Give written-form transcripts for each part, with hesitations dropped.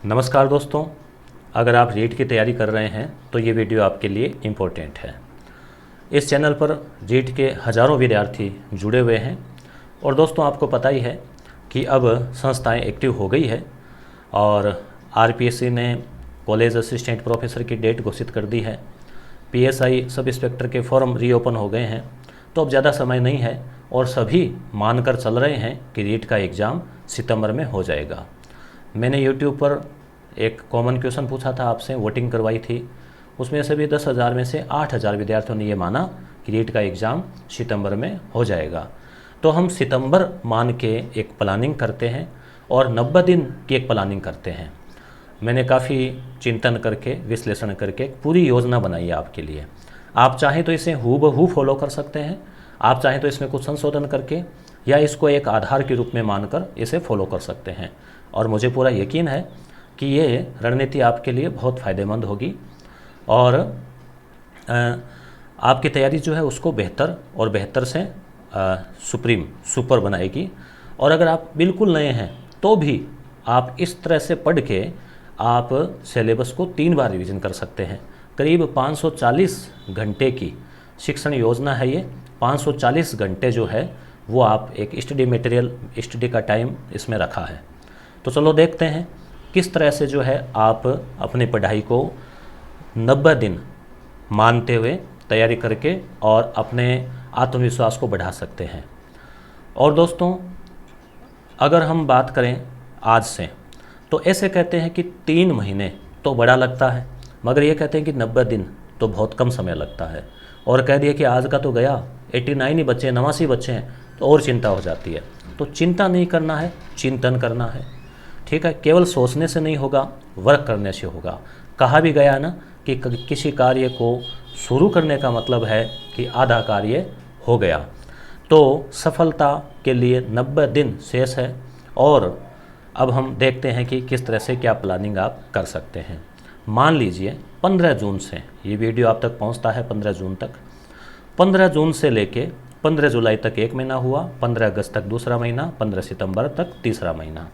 नमस्कार दोस्तों, अगर आप रीट की तैयारी कर रहे हैं तो ये वीडियो आपके लिए इम्पोर्टेंट है। इस चैनल पर रीट के हज़ारों विद्यार्थी जुड़े हुए हैं और दोस्तों आपको पता ही है कि अब संस्थाएं एक्टिव हो गई है और आरपीएससी ने कॉलेज असिस्टेंट प्रोफेसर की डेट घोषित कर दी है। पीएसआई सब इंस्पेक्टर के फॉर्म रीओपन हो गए हैं, तो अब ज़्यादा समय नहीं है और सभी मानकर चल रहे हैं कि रीट का एग्ज़ाम सितंबर में हो जाएगा। मैंने यूट्यूब पर एक कॉमन क्वेश्चन पूछा था आपसे, वोटिंग करवाई थी, उसमें से भी 10,000 में से 8,000 विद्यार्थियों ने ये माना कि रीट का एग्ज़ाम सितंबर में हो जाएगा। तो हम सितंबर मान के एक प्लानिंग करते हैं और 90 दिन की एक प्लानिंग करते हैं। मैंने काफ़ी चिंतन करके विश्लेषण करके एक पूरी योजना बनाई है आपके लिए। आप चाहें तो इसे हूबहू फॉलो कर सकते हैं, आप चाहें तो इसमें कुछ संशोधन करके या इसको एक आधार के रूप में मानकर इसे फॉलो कर सकते हैं। और मुझे पूरा यकीन है कि ये रणनीति आपके लिए बहुत फ़ायदेमंद होगी और आपकी तैयारी जो है उसको बेहतर और बेहतर से सुपर बनाएगी। और अगर आप बिल्कुल नए हैं तो भी आप इस तरह से पढ़ के आप सिलेबस को 3 बार रिवीजन कर सकते हैं। करीब 540 घंटे की शिक्षण योजना है ये। 540 घंटे जो है वो आप एक स्टडी मटेरियल, स्टडी का टाइम इसमें रखा है। तो चलो देखते हैं किस तरह से जो है आप अपनी पढ़ाई को 90 दिन मानते हुए तैयारी करके और अपने आत्मविश्वास को बढ़ा सकते हैं। और दोस्तों अगर हम बात करें आज से, तो ऐसे कहते हैं कि 3 महीने तो बड़ा लगता है, मगर ये कहते हैं कि 90 दिन तो बहुत कम समय लगता है। और कह दिया कि आज का तो गया, 89 ही बच्चे, 89 बच्चे हैं, तो और चिंता हो जाती है। तो चिंता नहीं करना है, चिंतन करना है। ठीक है, केवल सोचने से नहीं होगा, वर्क करने से होगा। कहा भी गया ना कि किसी कार्य को शुरू करने का मतलब है कि आधा कार्य हो गया। तो सफलता के लिए 90 दिन शेष है और अब हम देखते हैं कि किस तरह से क्या प्लानिंग आप कर सकते हैं। मान लीजिए 15 जून से ये वीडियो आप तक पहुंचता है, 15 जून तक। 15 जून से लेके 15 जुलाई तक 1 महीना हुआ, 15 अगस्त तक दूसरा महीना, 15 सितंबर तक तीसरा महीना।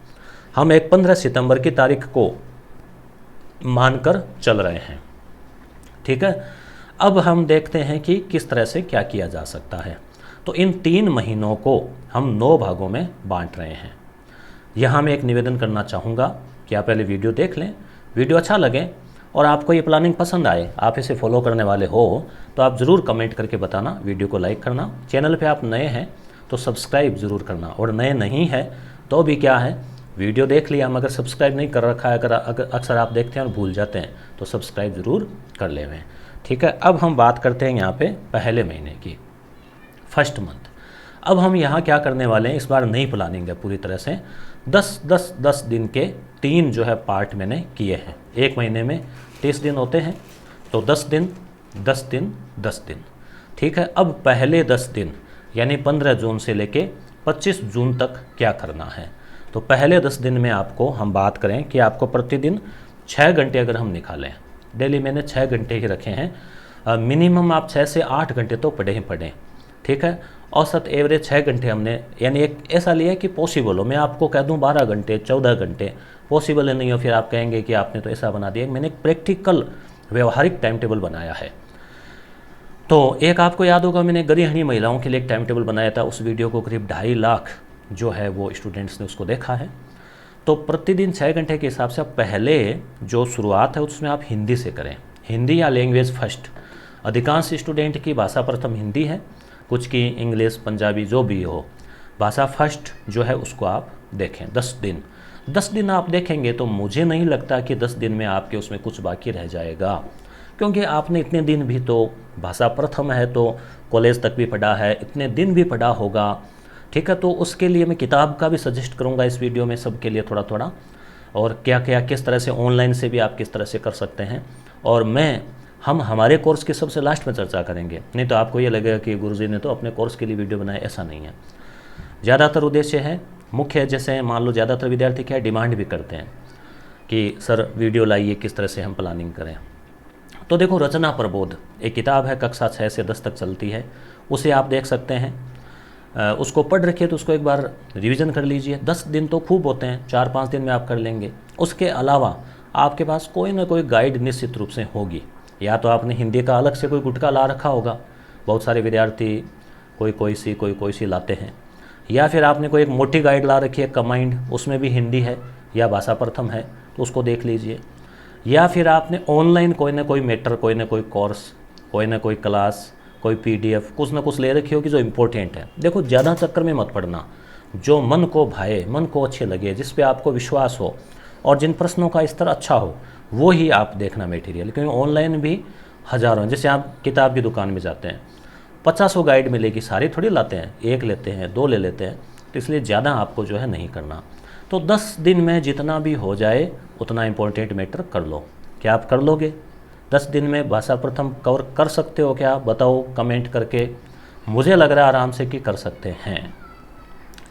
हम एक 15 सितंबर की तारीख को मानकर चल रहे हैं। ठीक है, अब हम देखते हैं कि किस तरह से क्या किया जा सकता है। तो इन 3 महीनों को हम 9 भागों में बांट रहे हैं। यहाँ मैं एक निवेदन करना चाहूँगा कि आप पहले वीडियो देख लें, वीडियो अच्छा लगे और आपको ये प्लानिंग पसंद आए, आप इसे फॉलो करने वाले हो, तो आप ज़रूर कमेंट करके बताना, वीडियो को लाइक करना। चैनल पे आप नए हैं तो सब्सक्राइब ज़रूर करना, और नए नहीं है तो भी क्या है, वीडियो देख लिया मगर सब्सक्राइब नहीं कर रखा है, अगर अक्सर आप देखते हैं और भूल जाते हैं, तो सब्सक्राइब ज़रूर कर लेवें। ठीक है, अब हम बात करते हैं यहाँ पे पहले महीने की, फर्स्ट मंथ। अब हम यहाँ क्या करने वाले हैं, इस बार नई प्लानिंग है पूरी तरह से। 10 दिन के 3 जो है पार्ट मैंने किए हैं। एक महीने में 30 दिन होते हैं, तो 10 दिन 10 दिन 10 दिन। ठीक है, अब पहले 10 दिन यानी 15 जून से लेके 25 जून तक क्या करना है। तो पहले 10 दिन में आपको हम बात करें कि आपको प्रतिदिन 6 घंटे अगर हम निकालें, डेली मैंने 6 घंटे ही रखे हैं, मिनिमम आप 6 से 8 घंटे तो पढ़ें ही पढ़ें। ठीक है, औसत एवरेज 6 घंटे हमने यानी एक ऐसा लिया कि पॉसिबल हो। मैं आपको कह दूं 12 घंटे 14 घंटे पॉसिबल है नहीं हो, फिर आप कहेंगे कि आपने तो ऐसा बना दिया। मैंने एक प्रैक्टिकल व्यवहारिक टाइम टेबल बनाया है। तो एक आपको याद होगा, मैंने गृहिणी महिलाओं के लिए एक टाइम टेबल बनाया था। उस वीडियो को करीब 2.5 लाख जो है वो स्टूडेंट्स ने उसको देखा है। तो प्रतिदिन 6 घंटे के हिसाब से पहले जो शुरुआत है उसमें आप हिंदी से करें, हिंदी या लैंग्वेज फर्स्ट। अधिकांश स्टूडेंट की भाषा प्रथम हिंदी है, कुछ की इंग्लिश, पंजाबी, जो भी हो, भाषा फर्स्ट जो है उसको आप देखें। 10 दिन आप देखेंगे तो मुझे नहीं लगता कि 10 दिन में आपके उसमें कुछ बाकी रह जाएगा, क्योंकि आपने इतने दिन भी तो भाषा प्रथम है तो कॉलेज तक भी पढ़ा है, इतने दिन भी पढ़ा होगा। ठीक है, तो उसके लिए मैं किताब का भी सजेस्ट करूंगा इस वीडियो में सबके लिए थोड़ा थोड़ा, और क्या क्या किस तरह से ऑनलाइन से भी आप किस तरह से कर सकते हैं। और हम हमारे कोर्स की सबसे लास्ट में चर्चा करेंगे, नहीं तो आपको ये लगेगा कि गुरुजी ने तो अपने कोर्स के लिए वीडियो बनाया। ऐसा नहीं है, ज़्यादातर उद्देश्य है मुख्य, जैसे मान लो ज़्यादातर विद्यार्थी क्या डिमांड भी करते हैं कि सर वीडियो लाइए, किस तरह से हम प्लानिंग करें। तो देखो, रचना प्रबोध एक किताब है, कक्षा 6 से 10 तक चलती है, उसे आप देख सकते हैं। उसको पढ़ रखिए तो उसको एक बार रिवीजन कर लीजिए। 10 दिन तो खूब होते हैं, 4-5 दिन में आप कर लेंगे। उसके अलावा आपके पास कोई ना कोई गाइड निश्चित रूप से होगी। या तो आपने हिंदी का अलग से कोई गुटका ला रखा होगा, बहुत सारे विद्यार्थी कोई सी लाते हैं, या फिर आपने कोई एक मोटी गाइड ला रखी है कंबाइंड, उसमें भी हिंदी है या भाषा प्रथम है, तो उसको देख लीजिए। या फिर आपने ऑनलाइन कोई ना कोई मैटर, कोई ना कोई कोर्स, कोई ना कोई क्लास, कोई पीडीएफ कुछ ना कुछ ले रखी होगी जो इम्पोर्टेंट है। देखो, ज़्यादा चक्कर में मत पड़ना, जो मन को भाए, मन को अच्छे लगे, जिस पे आपको विश्वास हो और जिन प्रश्नों का स्तर अच्छा हो, वो ही आप देखना मटेरियल। क्योंकि ऑनलाइन भी हज़ारों, जैसे आप किताब की दुकान में जाते हैं 50 गाइड मिलेगी, सारी थोड़ी लाते हैं, एक लेते हैं, 2 ले लेते हैं, तो इसलिए ज़्यादा आपको जो है नहीं करना। तो 10 दिन में जितना भी हो जाए उतना इम्पोर्टेंट मैटर कर लो। क्या आप कर लोगे? 10 दिन में भाषा प्रथम कवर कर सकते हो क्या? बताओ कमेंट करके। मुझे लग रहा है आराम से कि कर सकते हैं।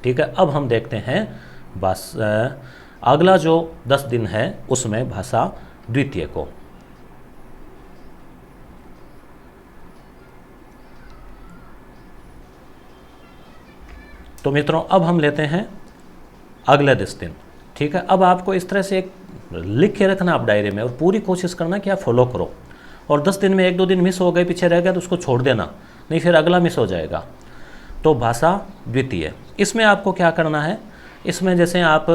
ठीक है, अब हम देखते हैं बस अगला जो 10 दिन है उसमें भाषा द्वितीय को। तो मित्रों, अब हम लेते हैं अगले 10 दिन। ठीक है, अब आपको इस तरह से एक लिख के रखना आप डायरी में, और पूरी कोशिश करना कि आप फॉलो करो। और 10 दिन में 1-2 दिन मिस हो गए, पीछे रह गया, तो उसको छोड़ देना, नहीं फिर अगला मिस हो जाएगा। तो भाषा द्वितीय, इसमें आपको क्या करना है? इसमें जैसे आप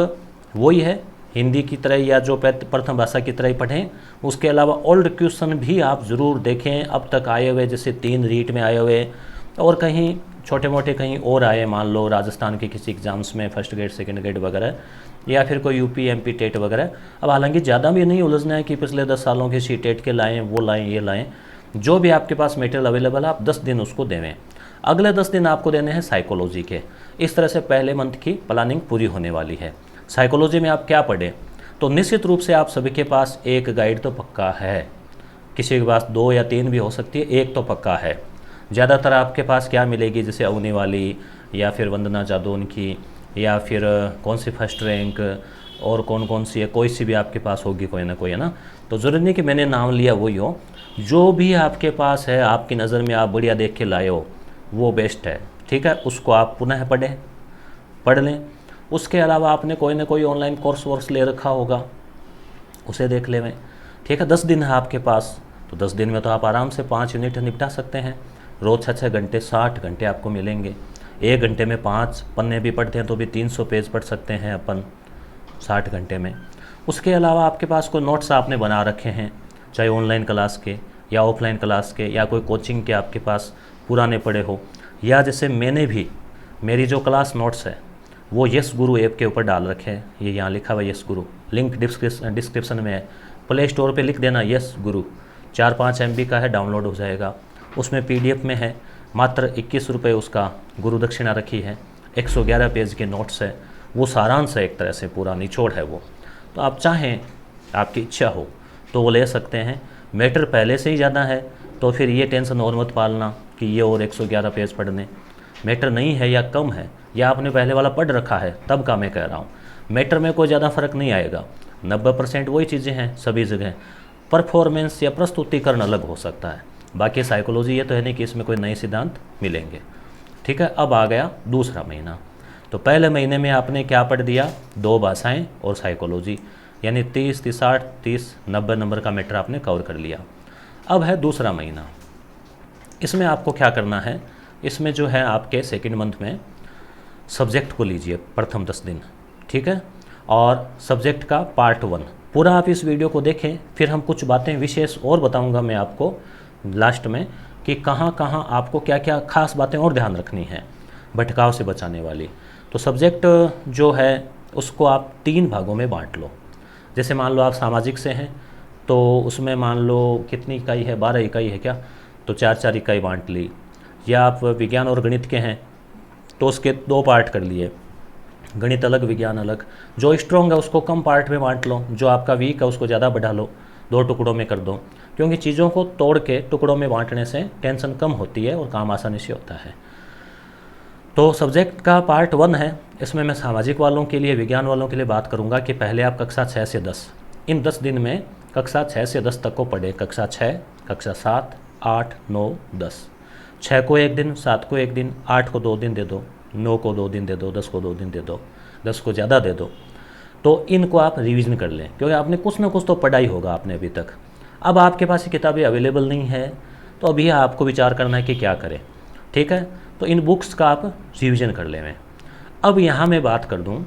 वही है हिंदी की तरह या जो प्रथम भाषा की तरह ही पढ़ें, उसके अलावा ओल्ड क्वेश्चन भी आप ज़रूर देखें, अब तक आए हुए, जैसे 3 रीट में आए हुए और कहीं छोटे मोटे कहीं और आए, मान लो राजस्थान के किसी एग्जाम्स में फर्स्ट ग्रेड, सेकंड ग्रेड वगैरह, या फिर कोई यूपी एमपी टेट वगैरह। अब हालांकि ज़्यादा भी नहीं उलझना है कि पिछले 10 सालों के सी टेट के लाएँ, वो लाएँ, ये लाएँ। जो भी आपके पास मटेरियल अवेलेबल है आप 10 दिन उसको देवें। अगले 10 दिन आपको देने हैं साइकोलॉजी के। इस तरह से पहले मंथ की प्लानिंग पूरी होने वाली है। साइकोलॉजी में आप क्या पढ़ें? तो निश्चित रूप से आप सभी के पास एक गाइड तो पक्का है, किसी के पास 2 या 3 भी हो सकती है, एक तो पक्का है। ज़्यादातर आपके पास क्या मिलेगी, जैसे अवनी वाली या फिर वंदना जादौन की, या फिर कौन सी फर्स्ट रैंक और कौन सी है, कोई सी भी आपके पास होगी कोई ना कोई, है ना। तो ज़रूरी नहीं कि मैंने नाम लिया वही हो, जो भी आपके पास है, आपकी नज़र में आप बढ़िया देख के लाए हो, वो बेस्ट है। ठीक है, उसको आप पुनः पढ़ लें। उसके अलावा आपने कोई ना कोई ऑनलाइन कोर्स वोर्स ले रखा होगा, उसे देख लें। ठीक है, 10 दिन है आपके पास, तो 10 दिन में तो आप आराम से 5 यूनिट निपटा सकते हैं। रोज़ 6-6 घंटे, 60 घंटे आपको मिलेंगे। 1 घंटे में 5 पन्ने भी पढ़ते हैं तो भी 300 पेज पढ़ सकते हैं अपन 60 घंटे में। उसके अलावा आपके पास कोई नोट्स आपने बना रखे हैं, चाहे ऑनलाइन क्लास के या ऑफलाइन क्लास के, या कोई कोचिंग के आपके पास पुराने पड़े हो, या जैसे मैंने भी मेरी जो क्लास नोट्स है वो यस गुरु ऐप के ऊपर डाल रखे हैं। ये यहाँ लिखा हुआ यस गुरु, लिंक डिस्क्रिप्शन में है। प्ले स्टोर पे लिख देना यस गुरु, 4-5 MB का है, डाउनलोड हो जाएगा। उसमें PDF में है, मात्र 21 रुपये उसका गुरु दक्षिणा रखी है। 111 पेज के नोट्स है, वो सारांश है, एक तरह से पूरा निचोड़ है वो। तो आप चाहें, आपकी इच्छा हो तो वो ले सकते हैं। मैटर पहले से ही ज़्यादा है तो फिर ये टेंशन और मत पालना कि ये और 111 पेज पढ़ने। मैटर नहीं है या कम है, या आपने पहले वाला पढ़ रखा है, तब का मैं कह रहा हूँ। मैटर में कोई ज़्यादा फर्क नहीं आएगा, 90% वही चीज़ें हैं सभी जगह। परफॉर्मेंस या प्रस्तुतिकरण अलग हो सकता है। बाकी साइकोलॉजी ये तो है नहीं कि इसमें कोई नए सिद्धांत मिलेंगे। ठीक है, अब आ गया दूसरा महीना। तो पहले महीने में आपने क्या पढ़ दिया? 2 भाषाएं और साइकोलॉजी, यानी 30, 60, 30, 90 नंबर का मैटर आपने कवर कर लिया। अब है दूसरा महीना। इसमें आपको क्या करना है? इसमें जो है आपके सेकंड मंथ में सब्जेक्ट को लीजिए प्रथम 10 दिन। ठीक है, और सब्जेक्ट का पार्ट 1 पूरा आप इस वीडियो को देखें। फिर हम कुछ बातें विशेष और बताऊंगा मैं आपको लास्ट में कि कहाँ कहाँ आपको क्या क्या खास बातें और ध्यान रखनी है भटकाव से बचाने वाली। तो सब्जेक्ट जो है उसको आप 3 भागों में बांट लो। जैसे मान लो आप सामाजिक से हैं तो उसमें मान लो कितनी इकाई है, 12 इकाई है क्या, तो 4-4 इकाई बांट ली। या आप विज्ञान और गणित के हैं तो उसके 2 पार्ट कर लिए, गणित अलग विज्ञान अलग। जो स्ट्रॉन्ग है उसको कम पार्ट में बांट लो, जो आपका वीक है उसको ज़्यादा बढ़ा लो, 2 टुकड़ों में कर दो। क्योंकि चीज़ों को तोड़ के टुकड़ों में बांटने से टेंशन कम होती है और काम आसानी से होता है। तो सब्जेक्ट का पार्ट 1 है, इसमें मैं सामाजिक वालों के लिए, विज्ञान वालों के लिए बात करूंगा कि पहले आप कक्षा 6 से 10, इन 10 दिन में कक्षा 6 से 10 तक को पढ़े। कक्षा 6, कक्षा 7, 8, 9, 10। 6 को 1 दिन, 7 को 1 दिन, 8 को 2 दिन दे दो, 9 को 2 दिन दे दो, 10 को 2 दिन दे दो, 10 को ज़्यादा दे दो, तो इनको आप रिवीजन कर लें, क्योंकि आपने कुछ ना कुछ तो पढ़ा ही होगा आपने अभी तक। अब आपके पास ये किताबें अवेलेबल नहीं है, तो अभी आपको विचार करना है कि क्या करें। ठीक है, तो इन बुक्स का आप रिवीजन कर लें। अब यहाँ मैं बात कर दूँ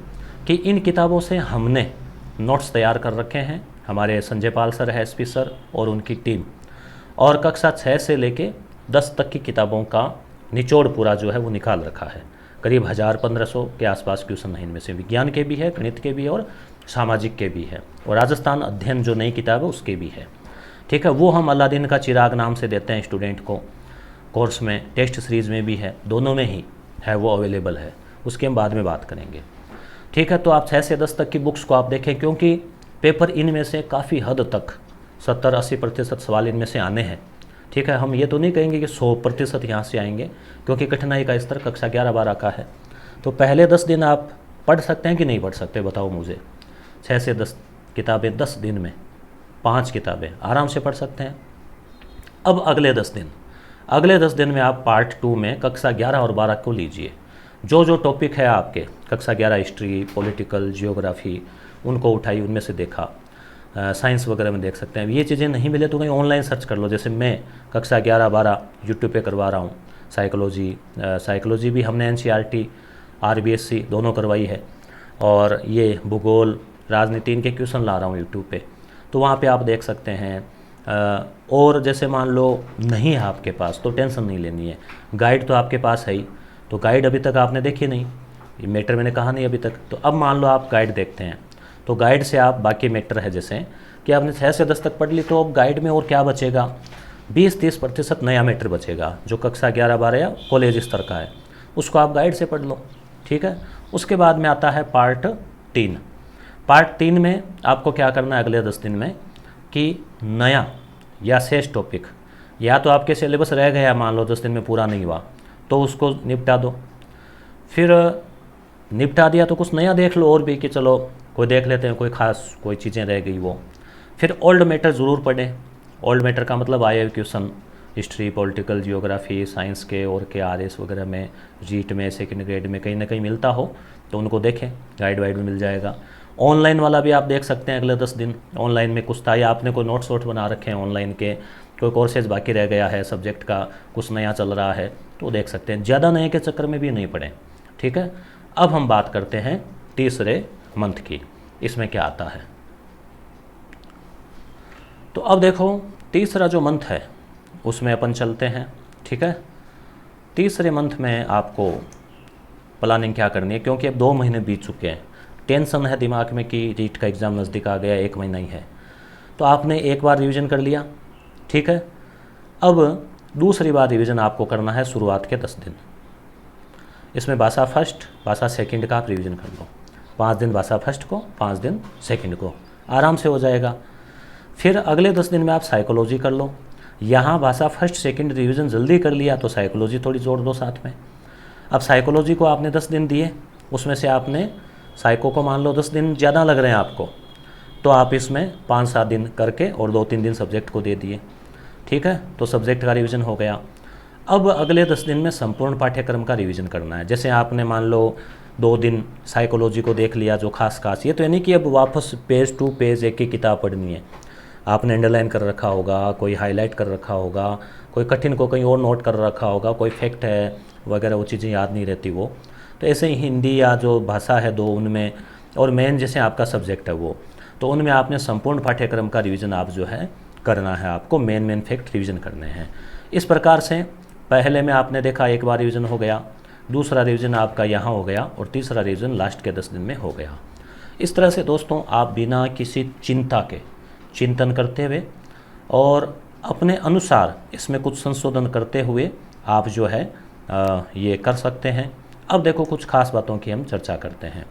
कि इन किताबों से हमने नोट्स तैयार कर रखे हैं, हमारे संजय पाल सर है, एसपी सर और उनकी टीम, और कक्षा 6 से लेके 10 तक की किताबों का निचोड़ पूरा जो है वो निकाल रखा है। करीब 1000-1500 के आसपास क्वेश्चन है, इनमें से विज्ञान के भी है, गणित के भी है और सामाजिक के भी है, और राजस्थान अध्ययन जो नई किताब है उसके भी है। ठीक है, वो हम अलादीन का चिराग नाम से देते हैं स्टूडेंट को, कोर्स में, टेस्ट सीरीज़ में भी है, दोनों में ही है, वो अवेलेबल है, उसके हम बाद में बात करेंगे। ठीक है, तो आप 6 से 10 तक की बुक्स को आप देखें, क्योंकि पेपर इनमें से काफ़ी हद तक 70-80% सवाल इनमें से आने हैं। ठीक है, हम ये तो नहीं कहेंगे कि 100% यहाँ से आएंगे, क्योंकि कठिनाई का स्तर कक्षा 11-12 का है। तो पहले 10 दिन आप पढ़ सकते हैं कि नहीं पढ़ सकते, बताओ मुझे। 6 से 10 किताबें 10 दिन में, 5 किताबें आराम से पढ़ सकते हैं। अब अगले 10 दिन में आप पार्ट 2 में कक्षा 11 और 12 को लीजिए। जो जो टॉपिक है आपके कक्षा 11 हिस्ट्री, पॉलिटिकल, जियोग्राफी, उनको उठाई, उनमें से देखा। साइंस वगैरह में देख सकते हैं। ये चीज़ें नहीं मिले तो कहीं ऑनलाइन सर्च कर लो, जैसे मैं कक्षा 11-12 यूट्यूब पे करवा रहा हूँ। साइकोलॉजी भी हमने NCERT, RBSC दोनों करवाई है, और ये भूगोल, राजनीति, इनके क्वेश्चन ला रहा हूँ यूट्यूब पे, तो वहाँ पे आप देख सकते हैं। और जैसे मान लो नहीं है आपके पास, तो टेंशन नहीं लेनी है, गाइड तो आपके पास है ही। तो गाइड अभी तक आपने देखी नहीं, ये मैटर मैंने कहा नहीं अभी तक, तो अब मान लो आप गाइड देखते हैं, तो गाइड से आप बाकी मैटर है, जैसे कि आपने 6 से 10 तक पढ़ ली, तो अब गाइड में और क्या बचेगा, 20-30% नया मैटर बचेगा, जो कक्षा 11-12 या कॉलेज स्तर का है, उसको आप गाइड से पढ़ लो। ठीक है, उसके बाद में आता है पार्ट 3। पार्ट 3 में आपको क्या करना है अगले 10 दिन में, कि नया या शेष टॉपिक, या तो आपके सिलेबस रह गया, मान लो 10 दिन में पूरा नहीं हुआ, तो उसको निपटा दो। फिर निपटा दिया तो कुछ नया देख लो और भी, कि चलो कोई देख लेते हैं, कोई खास कोई चीज़ें रह गई वो। फिर ओल्ड मैटर ज़रूर पढ़ें। ओल्ड मैटर का मतलब आए हुए question history, political, geography, science के और के RS वगैरह में, जीट में, सेकंड ग्रेड में कहीं ना कहीं मिलता हो तो उनको देखें, गाइड वाइड में मिल जाएगा। ऑनलाइन वाला भी आप देख सकते हैं अगले 10 दिन। ऑनलाइन में कुछ था, या आपने कोई नोट्स वोट बना रखे हैं ऑनलाइन के, कोई कोर्सेज बाकी रह गया है सब्जेक्ट का, कुछ नया चल रहा है तो देख सकते हैं। ज़्यादा नए के चक्कर में भी नहीं पढ़ें। ठीक है, अब हम बात करते हैं तीसरे मंथ की, इसमें क्या आता है। तो अब देखो, तीसरा जो मंथ है उसमें अपन चलते हैं। ठीक है, तीसरे मंथ में आपको प्लानिंग क्या करनी है, क्योंकि अब 2 महीने बीत चुके हैं। टेंशन है दिमाग में कि रीट का एग्ज़ाम नज़दीक आ गया, 1 महीना ही है, तो आपने एक बार रिवीजन कर लिया। ठीक है, अब दूसरी बार रिवीजन आपको करना है शुरुआत के 10 दिन। इसमें भाषा फर्स्ट, भाषा सेकंड का आप रिवीजन कर लो। 5 दिन भाषा फर्स्ट को, 5 दिन सेकंड को, आराम से हो जाएगा। फिर अगले 10 दिन में आप साइकोलॉजी कर लो। यहाँ भाषा फर्स्ट सेकंड रिवीजन जल्दी कर लिया तो साइकोलॉजी थोड़ी जोड़ दो साथ में। अब साइकोलॉजी को आपने 10 दिन दिए, उसमें से आपने साइको को मान लो 10 दिन ज़्यादा लग रहे हैं आपको, तो आप इसमें 5-7 दिन करके और 2-3 दिन सब्जेक्ट को दे दिए। ठीक है, तो सब्जेक्ट का रिवीजन हो गया। अब अगले 10 दिन में संपूर्ण पाठ्यक्रम का रिवीजन करना है। जैसे आपने मान लो 2 दिन साइकोलॉजी को देख लिया, जो खास ये तो नहीं कि अब वापस पेज टू पेज एक ही किताब पढ़नी है। आपने अंडरलाइन कर रखा होगा, कोई हाईलाइट कर रखा होगा, कोई कठिन को कहीं और नोट कर रखा होगा, कोई फैक्ट है वगैरह, वो चीज़ें याद नहीं रहती वो। तो ऐसे ही हिंदी या जो भाषा है 2 उनमें, और मेन जैसे आपका सब्जेक्ट है वो, तो उनमें आपने संपूर्ण पाठ्यक्रम का रिवीजन आप जो है करना है, आपको मेन फैक्ट रिवीजन करने हैं। इस प्रकार से पहले में आपने देखा एक बार रिवीजन हो गया, दूसरा रिवीजन आपका यहाँ हो गया, और तीसरा रिवीजन लास्ट के 10 दिन में हो गया। इस तरह से दोस्तों आप बिना किसी चिंता के चिंतन करते हुए और अपने अनुसार इसमें कुछ संशोधन करते हुए आप जो है ये कर सकते हैं। अब देखो, कुछ खास बातों की हम चर्चा करते हैं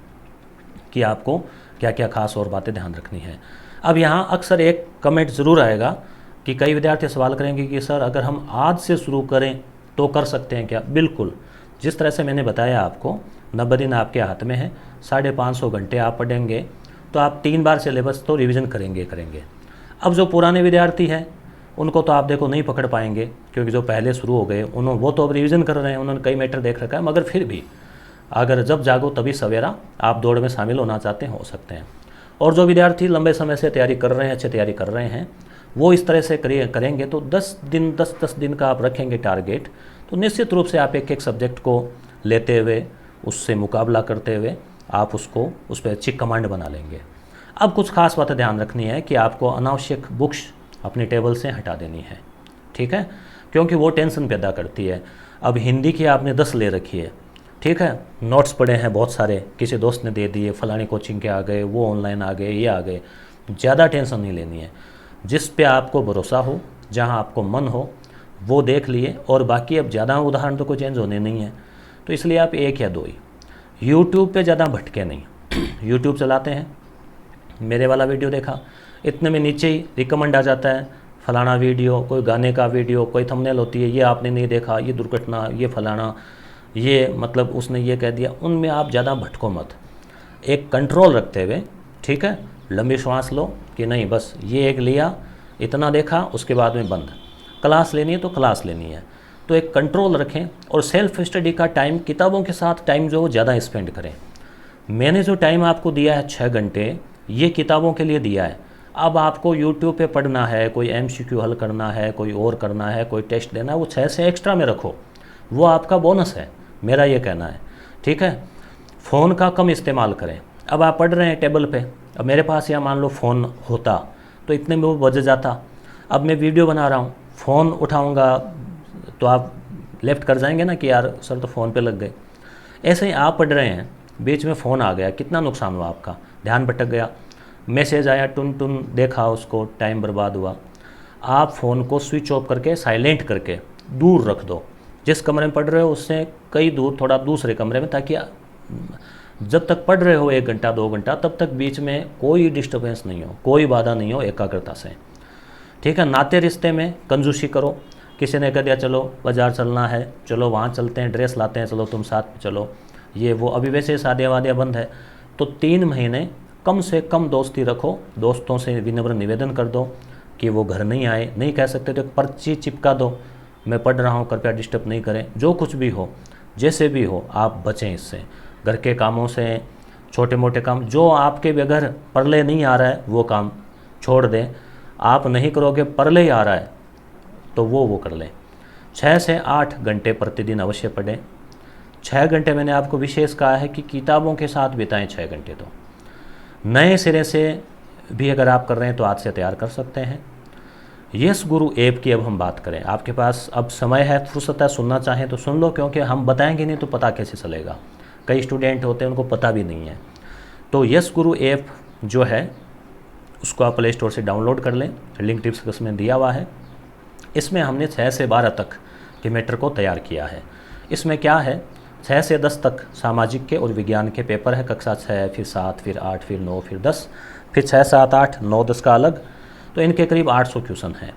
कि आपको क्या क्या खास और बातें ध्यान रखनी है। अब यहाँ अक्सर एक कमेंट ज़रूर आएगा कि कई विद्यार्थी सवाल करेंगे कि सर अगर हम आज से शुरू करें तो कर सकते हैं क्या? बिल्कुल, जिस तरह से मैंने बताया आपको, 90 दिन आपके हाथ में है, 550 घंटे आप पढ़ेंगे तो आप 3 बार सिलेबस तो रिवीजन करेंगे। अब जो पुराने विद्यार्थी हैं उनको तो आप देखो नहीं पकड़ पाएंगे, क्योंकि जो पहले शुरू हो गए वो तो अब रिवीजन कर रहे हैं, उन्होंने कई मैटर देख रखा है, मगर फिर भी अगर जब जागो तभी सवेरा, आप दौड़ में शामिल होना चाहते हैं हो सकते हैं। और जो विद्यार्थी लंबे समय से तैयारी कर रहे हैं, अच्छी तैयारी कर रहे हैं, वो इस तरह से करेंगे तो 10 दिन का आप रखेंगे टारगेट, तो निश्चित रूप से आप एक एक सब्जेक्ट को लेते हुए, उससे मुकाबला करते हुए आप उसको उस पर अच्छी कमांड बना लेंगे। अब कुछ खास बातें ध्यान रखनी है कि आपको अनावश्यक बुक्स अपनी टेबल से हटा देनी है, ठीक है, क्योंकि वो टेंशन पैदा करती है। अब हिंदी की आपने 10 ले रखी है, ठीक है, नोट्स पड़े हैं बहुत सारे, किसी दोस्त ने दे दिए, फलानी कोचिंग के आ गए, वो ऑनलाइन आ गए, ये आ गए, ज़्यादा टेंशन नहीं लेनी है। जिस पे आपको भरोसा हो, जहाँ आपको मन हो, वो देख लिए, और बाकी अब ज़्यादा उदाहरण तो कोई चेंज होने नहीं है, तो इसलिए आप 1 या 2 ही। यूट्यूब पे ज़्यादा भटके नहीं। यूट्यूब चलाते हैं, मेरे वाला वीडियो देखा, इतने में नीचे ही रिकमेंड आ जाता है, फलाना वीडियो, कोई गाने का वीडियो, कोई थंबनेल होती है, ये आपने नहीं देखा, ये दुर्घटना, ये फलाना, ये मतलब उसने ये कह दिया, उनमें आप ज़्यादा भटको मत। एक कंट्रोल रखते हुए, ठीक है, लंबी श्वास लो कि नहीं बस ये एक लिया, इतना देखा, उसके बाद में बंद। क्लास लेनी है तो क्लास लेनी है, तो एक कंट्रोल रखें। और सेल्फ स्टडी का टाइम, किताबों के साथ टाइम जो ज़्यादा स्पेंड करें। मैंने जो टाइम आपको दिया है 6 घंटे, ये किताबों के लिए दिया है। अब आपको यूट्यूब पे पढ़ना है, कोई MCQ हल करना है, कोई और करना है, कोई टेस्ट देना है, वो 6 से एक्स्ट्रा में रखो, वो आपका बोनस है, मेरा ये कहना है, ठीक है। फ़ोन का कम इस्तेमाल करें। अब आप पढ़ रहे हैं टेबल पे, अब मेरे पास या मान लो फ़ोन होता तो इतने में वो बज जाता। अब मैं वीडियो बना रहा हूँ, फ़ोन उठाऊँगा तो आप लेफ़्ट कर जाएंगे ना कि यार सर तो फ़ोन पे लग गए। ऐसे ही आप पढ़ रहे हैं, बीच में फ़ोन आ गया, कितना नुकसान हुआ आपका, ध्यान भटक गया, मैसेज आया, टुन टुन देखा, उसको टाइम बर्बाद हुआ। आप फ़ोन को स्विच ऑफ करके, साइलेंट करके दूर रख दो, जिस कमरे में पढ़ रहे हो उससे कई दूर, थोड़ा दूसरे कमरे में, ताकि जब तक पढ़ रहे हो 1 घंटा 2 घंटा, तब तक बीच में कोई डिस्टर्बेंस नहीं हो, कोई बाधा नहीं हो, एकाग्रता से, ठीक है। नाते रिश्ते में कंजूसी करो, किसी ने कह दिया चलो बाज़ार चलना है, चलो वहाँ चलते हैं, ड्रेस लाते हैं, चलो तुम साथ में चलो, ये वो, अभी वैसे शादियाँ वादियाँ बंद है, तो 3 महीने कम से कम दोस्ती रखो। दोस्तों से विनम्र निवेदन कर दो कि वो घर नहीं आए, नहीं कह सकते तो पर्ची चिपका दो, मैं पढ़ रहा हूँ, कृपया डिस्टर्ब नहीं करें। जो कुछ भी हो, जैसे भी हो, आप बचें इससे, घर के कामों से, छोटे मोटे काम, जो आपके बगैर परले नहीं आ रहा है वो काम छोड़ दें। आप नहीं करोगे, परले ही आ रहा है तो वो कर लें। 6 से 8 घंटे प्रतिदिन अवश्य पढ़ें। 6 घंटे मैंने आपको विशेष कहा है कि किताबों के साथ बिताएं 6 घंटे। तो नए सिरे से भी अगर आप कर रहे हैं तो आज से तैयार कर सकते हैं। यस गुरु ऐप की अब हम बात करें, आपके पास अब समय है, फुर्सत है, सुनना चाहें तो सुन लो, क्योंकि हम बताएंगे नहीं तो पता कैसे चलेगा। कई स्टूडेंट होते हैं उनको पता भी नहीं है। तो यस गुरु ऐप जो है उसको आप प्ले स्टोर से डाउनलोड कर लें, लिंक डिस्क्रिप्शन में दिया हुआ है। इसमें हमने 6 से 12 तक के मैटर को तैयार किया है। इसमें क्या है, 6 से 10 तक सामाजिक के और विज्ञान के पेपर है, कक्षा 6, फिर 7, फिर 8, फिर 9, फिर 10, फिर 6, 7, 8, 9, 10 का अलग, तो इनके करीब 800 क्वेश्चन हैं।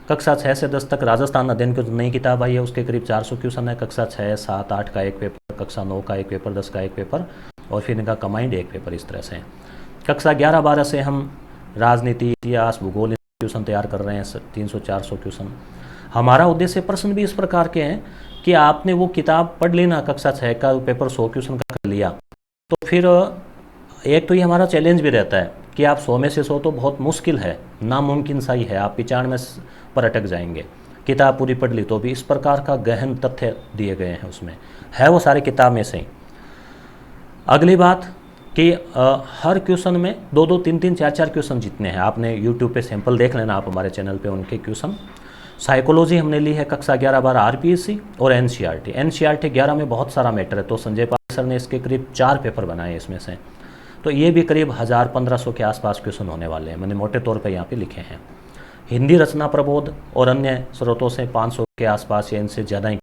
कक्षा 6 से 10 तक राजस्थान अध्ययन की जो नई किताब आई है उसके करीब 400 क्वेश्चन है। कक्षा 6, 7, 8 का एक पेपर, कक्षा 9 का एक पेपर, 10 का एक पेपर, और फिर इनका कमांड एक पेपर, इस तरह से। कक्षा 11, 12 से हम राजनीति, इतिहास, भूगोल क्वेश्चन तैयार कर रहे हैं, 300-400 क्वेश्चन। हमारा उद्देश्य प्रश्न भी इस प्रकार के हैं कि आपने वो किताब पढ़ ली ना, कक्षा 6 का पेपर 100 क्वेश्चन का कर लिया, तो फिर एक तो ये हमारा चैलेंज भी रहता है कि आप 100 में से 100 तो बहुत मुश्किल है, नामुमकिन सा ही है, आप 95 पर अटक जाएंगे। किताब पूरी पढ़ ली तो भी इस प्रकार का गहन तथ्य दिए गए हैं, उसमें है वो सारी किताब में से ही। अगली बात कि हर क्वेश्चन में 2-2, 3-3, 4-4 क्वेश्चन जितने हैं, आपने यूट्यूब पे सैंपल देख लेना, आप हमारे चैनल पे उनके क्वेश्चन। साइकोलॉजी हमने ली है कक्षा 11, 12 RPSC और NCERT। NCERT 11 में बहुत सारा मैटर है, तो संजय पाल सर ने इसके करीब 4 पेपर बनाए इसमें से, तो ये भी करीब 1000-1500 के आसपास क्वेश्चन होने वाले हैं, मैंने मोटे तौर पे यहाँ पे लिखे हैं। हिंदी रचना प्रबोध और अन्य स्रोतों से 500 के आसपास या इनसे ज़्यादा ही